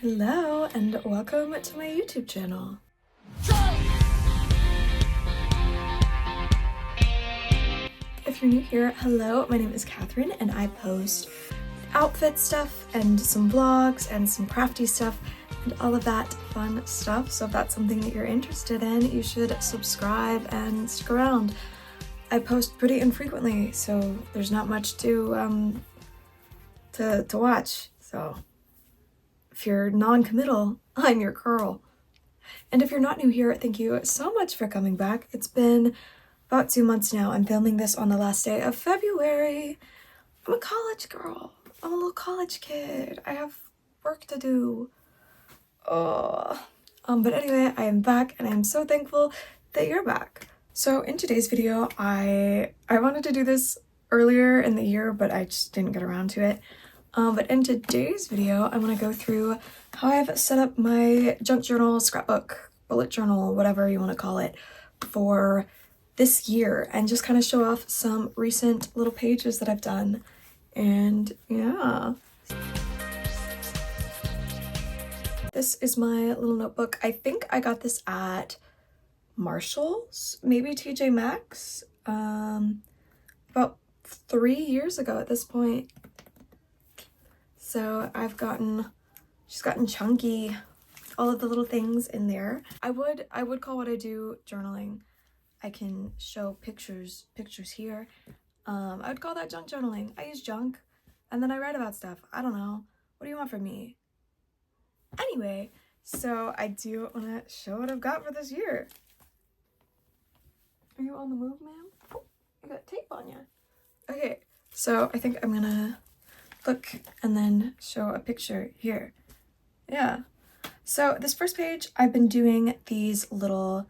Hello and welcome to my YouTube channel. If you're new here, hello, my name is Catherine and I post outfit stuff and some vlogs and some crafty stuff and all of that fun stuff. So if that's something that you're interested in, you should subscribe and stick around. I post pretty infrequently, so there's not much to watch. So if you're non-committal, I'm your girl. And if you're not new here, thank you so much for coming back. It's been about 2 months now. I'm filming this on the last day of February. I'm a college girl. I'm a little college kid. I have work to do. But anyway, I am back and I'm so thankful that you're back. So in today's video, I wanted to do this earlier in the year, but I just didn't get around to it. But in today's video, I want to go through how I've set up my junk journal, scrapbook, bullet journal, whatever you want to call it, for this year, and just kind of show off some recent little pages that I've done. And yeah. This is my little notebook. I think I got this at Marshall's, maybe TJ Maxx, about 3 years ago at this point. So she's gotten chunky, all of the little things in there. I would call what I do journaling. I can show pictures here. I would call that junk journaling. I use junk and then I write about stuff. I don't know. What do you want from me? Anyway, so I do want to show what I've got for this year. Are you on the move, ma'am? Oh, you got tape on you. Okay, so I think I'm gonna look and then show a picture here. Yeah. So this first page, I've been doing these little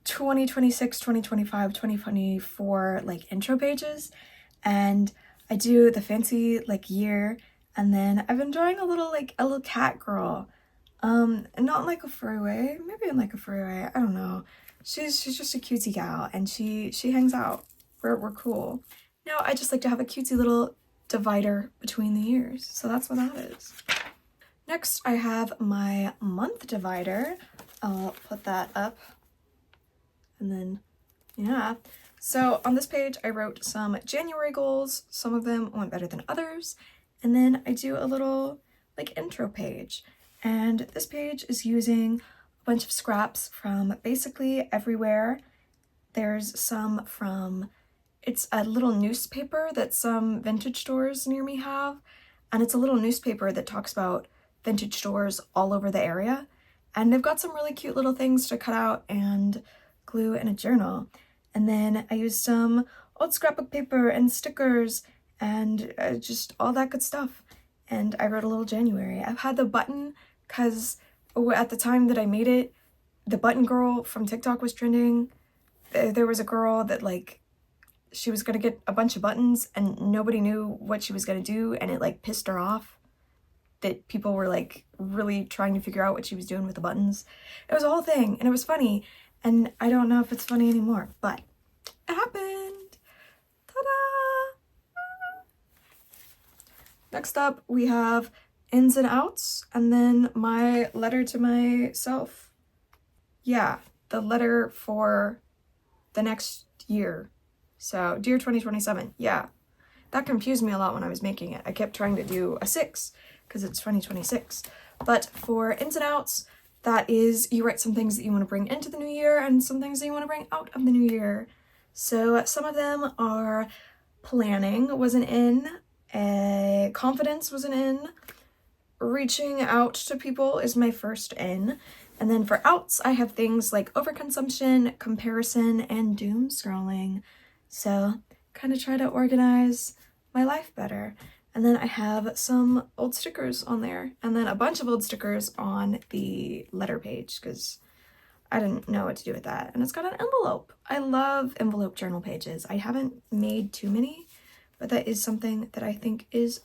2026, 2025, 2024 like intro pages, and I do the fancy like year, and then I've been drawing a little cat girl. Not in like a furry way, maybe in like a furry way, I don't know. She's just a cutesy gal and she hangs out. We're cool. Now I just like to have a cutesy little divider between the years, so that's what that is. Next I have my month divider. I'll put that up, and then yeah. So on this page I wrote some January goals. Some of them went better than others, and then I do a little like intro page, and this page is using a bunch of scraps from basically everywhere. There's some from, it's a little newspaper that some vintage stores near me have, and it's a little newspaper that talks about vintage stores all over the area, and they've got some really cute little things to cut out and glue in a journal. And then I used some old scrapbook paper and stickers and just all that good stuff, and I wrote a little January. I've had the button because at the time that I made it, the button girl from TikTok was trending. There was a girl that like, she was gonna get a bunch of buttons and nobody knew what she was gonna do, and it like pissed her off that people were like really trying to figure out what she was doing with the buttons. It was a whole thing and it was funny, and I don't know if it's funny anymore, but it happened. Ta-da! Next up we have ins and outs, and then my letter to myself. Yeah, the letter for the next year. So, dear 2027, yeah. That confused me a lot when I was making it. I kept trying to do a 6 because it's 2026. But for ins and outs, that is, you write some things that you want to bring into the new year and some things that you want to bring out of the new year. So some of them are planning was an in, confidence was an in, reaching out to people is my first in. And then for outs, I have things like overconsumption, comparison, and doom scrolling. So kind of try to organize my life better. And then I have some old stickers on there, and then a bunch of old stickers on the letter page because I didn't know what to do with that. And it's got an envelope. I love envelope journal pages. I haven't made too many, but that is something that I think is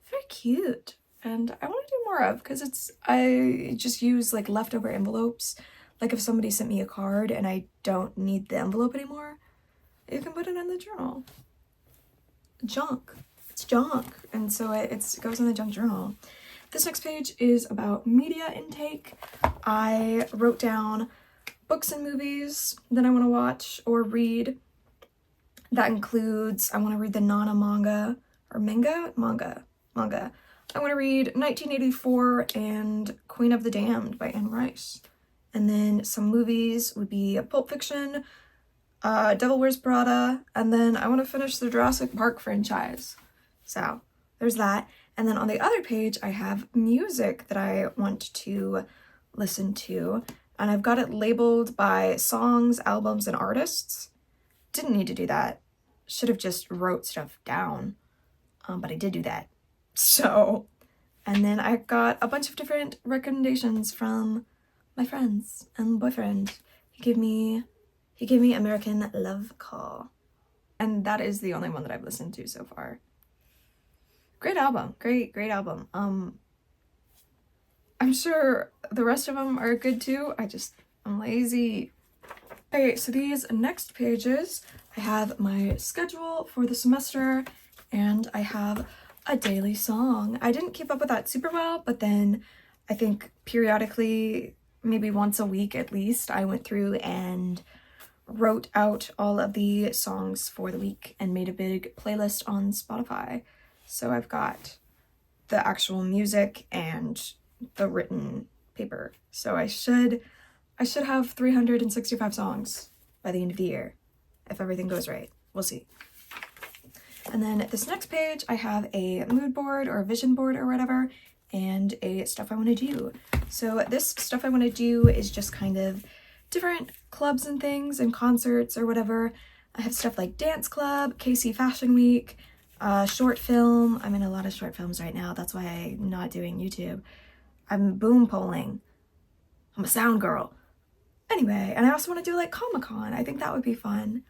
very cute and I want to do more of, because I just use like leftover envelopes. Like if somebody sent me a card and I don't need the envelope anymore, you can put it in the journal. Junk. It's junk, and so it goes in the junk journal. this next page is about media intake. I wrote down books and movies that I want to watch or read. That includes, I want to read the Nana manga, or manga? Manga. I want to read 1984 and Queen of the Damned by Anne Rice. And then some movies would be Pulp Fiction, Devil Wears Prada, and then I want to finish the Jurassic Park franchise. So there's that. And then on the other page, I have music that I want to listen to. And I've got it labeled by songs, albums, and artists. Didn't need to do that. Should have just wrote stuff down. But I did do that. So, and then I got a bunch of different recommendations from my friends and boyfriend. He gave me American Love Call. And that is the only one that I've listened to so far. Great album. Great album. I'm sure the rest of them are good too. I'm lazy. Okay, so these next pages, I have my schedule for the semester, and I have a daily song. I didn't keep up with that super well, but then I think periodically, maybe once a week at least, I went through and wrote out all of the songs for the week and made a big playlist on Spotify. So I've got the actual music and the written paper. So I should have 365 songs by the end of the year, if everything goes right. We'll see. And then this next page, I have a mood board or a vision board or whatever, and a stuff I want to do. So this stuff I want to do is just kind of different clubs and things and concerts or whatever. I have stuff like dance club, KC Fashion Week, short film. I'm in a lot of short films right now. That's why I'm not doing YouTube. I'm boom polling. I'm a sound girl. Anyway, and I also want to do like Comic-Con. I think that would be fun.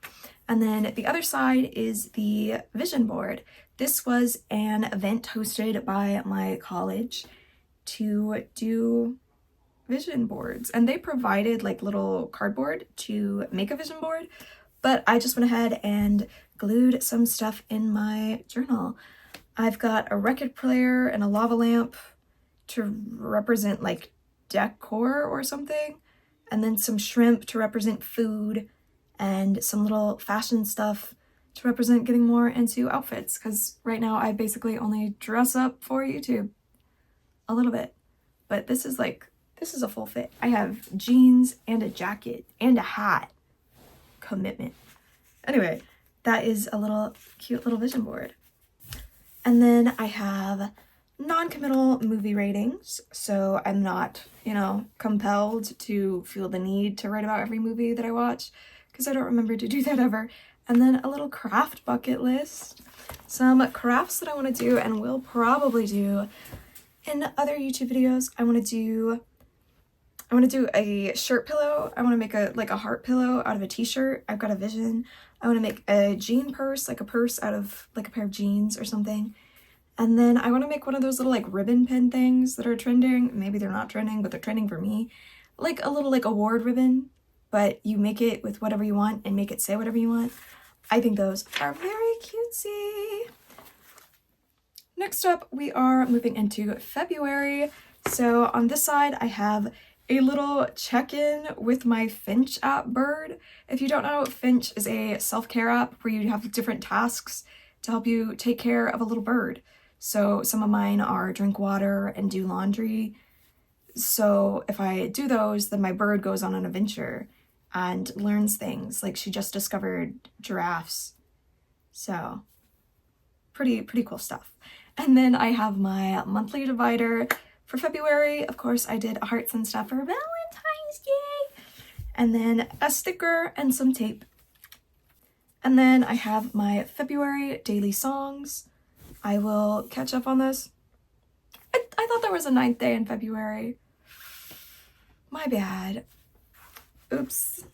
And then the other side is the vision board. This was an event hosted by my college to do vision boards. And they provided like little cardboard to make a vision board. But I just went ahead and glued some stuff in my journal. I've got a record player and a lava lamp to represent like decor or something. And then some shrimp to represent food, and some little fashion stuff to represent getting more into outfits, because right now I basically only dress up for YouTube a little bit. But this is a full fit. I have jeans and a jacket and a hat. Commitment. Anyway, that is a little cute little vision board. And then I have non-committal movie ratings, so I'm not, compelled to feel the need to write about every movie that I watch, because I don't remember to do that ever. And then a little craft bucket list, some crafts that I want to do and will probably do in other YouTube videos. I want to do a shirt pillow. I want to make a heart pillow out of a t-shirt. I've got a vision. I want to make a jean purse, like a purse out of like a pair of jeans or something. And then I want to make one of those little like ribbon pin things that are trending. Maybe they're not trending, but they're trending for me. Like a little like award ribbon, but you make it with whatever you want and make it say whatever you want. I think those are very cutesy. Next up, we are moving into February. So on this side, I have a little check-in with my Finch app bird. If you don't know, Finch is a self-care app where you have different tasks to help you take care of a little bird. So some of mine are drink water and do laundry. So if I do those, then my bird goes on an adventure and learns things. Like she just discovered giraffes. So pretty cool stuff. And then I have my monthly divider. For February, of course, I did hearts and stuff for Valentine's Day. And then a sticker and some tape. And then I have my February daily songs. I will catch up on this. I thought there was a 9th day in February. My bad. Oops.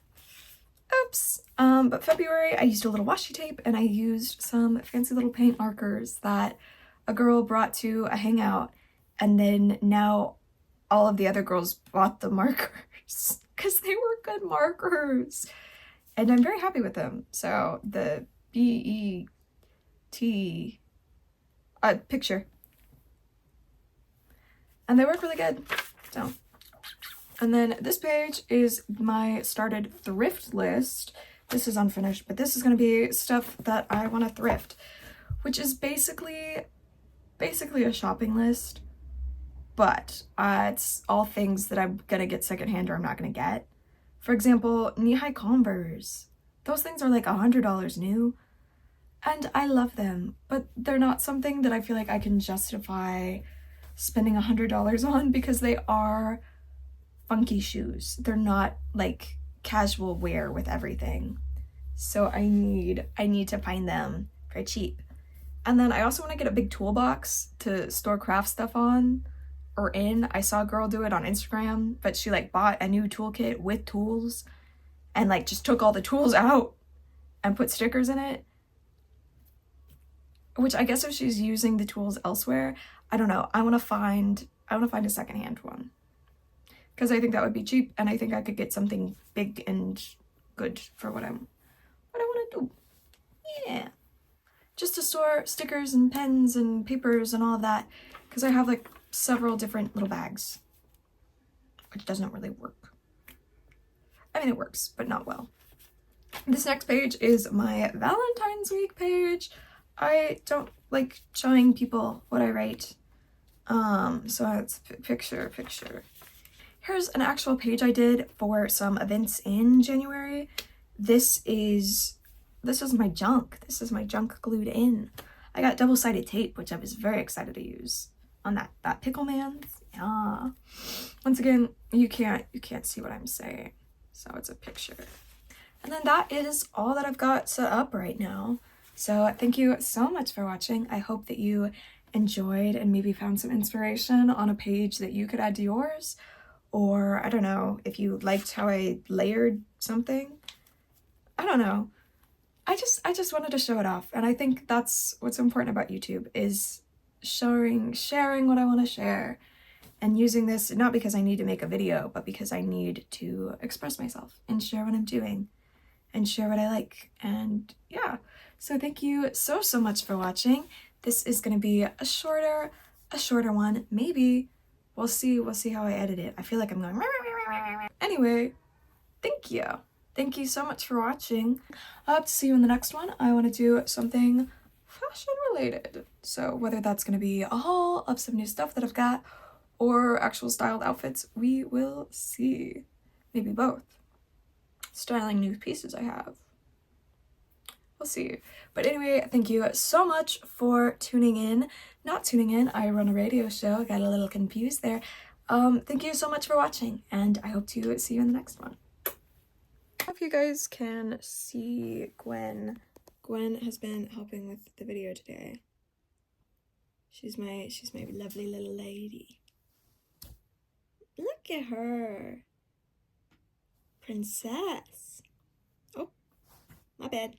But February, I used a little washi tape and I used some fancy little paint markers that a girl brought to a hangout. And then now all of the other girls bought the markers because they were good markers. And I'm very happy with them. So the BET picture. and they work really good. So, and then this page is my started thrift list. This is unfinished, but this is going to be stuff that I want to thrift, which is basically a shopping list, but it's all things that I'm gonna get secondhand or I'm not gonna get. For example, knee-high Converse. Those things are like $100 new, and I love them, but they're not something that I feel like I can justify spending $100 on because they are funky shoes. They're not like casual wear with everything. So I need to find them for cheap. And then I also want to get a big toolbox to store craft stuff on or in. I saw a girl do it on Instagram, but she like bought a new toolkit with tools and like just took all the tools out and put stickers in it. Which I guess if she's using the tools elsewhere, I don't know. I want to find a secondhand one. Because I think that would be cheap, and I think I could get something big and good for what I want to do. Yeah. Just to store stickers and pens and papers and all of that, because I have like several different little bags, which doesn't really work. I mean, it works, but not well. This next page is my Valentine's Week page. I don't like showing people what I write. So it's picture. Here's an actual page I did for some events in January. This is my junk. This is my junk glued in. I got double-sided tape, which I was very excited to use on that Pickle Man's. Yeah. Once again, you can't see what I'm saying, so it's a picture. And then that is all that I've got set up right now. So thank you so much for watching. I hope that you enjoyed and maybe found some inspiration on a page that you could add to yours. Or I don't know, if you liked how I layered something. I don't know. I just wanted to show it off. And I think that's what's important about YouTube, is sharing what I want to share. And using this, not because I need to make a video, but because I need to express myself and share what I'm doing and share what I like. And yeah, so thank you so much for watching. This is going to be a shorter one. Maybe we'll see how I edit it. I feel like I'm going anyway. Thank you so much for watching. I hope to see you in the next one. I want to do something fashion related, so whether that's going to be a haul of some new stuff that I've got or actual styled outfits, we will see. Maybe both. Styling new pieces I have. We'll see. But anyway, thank you so much for tuning in. Not tuning in, I run a radio show. I got a little confused there. Thank you so much for watching, and I hope to see you in the next one. I hope you guys can see Gwen. Gwen has been helping with the video today. She's my lovely little lady. Look at her. Princess. Oh, my bad.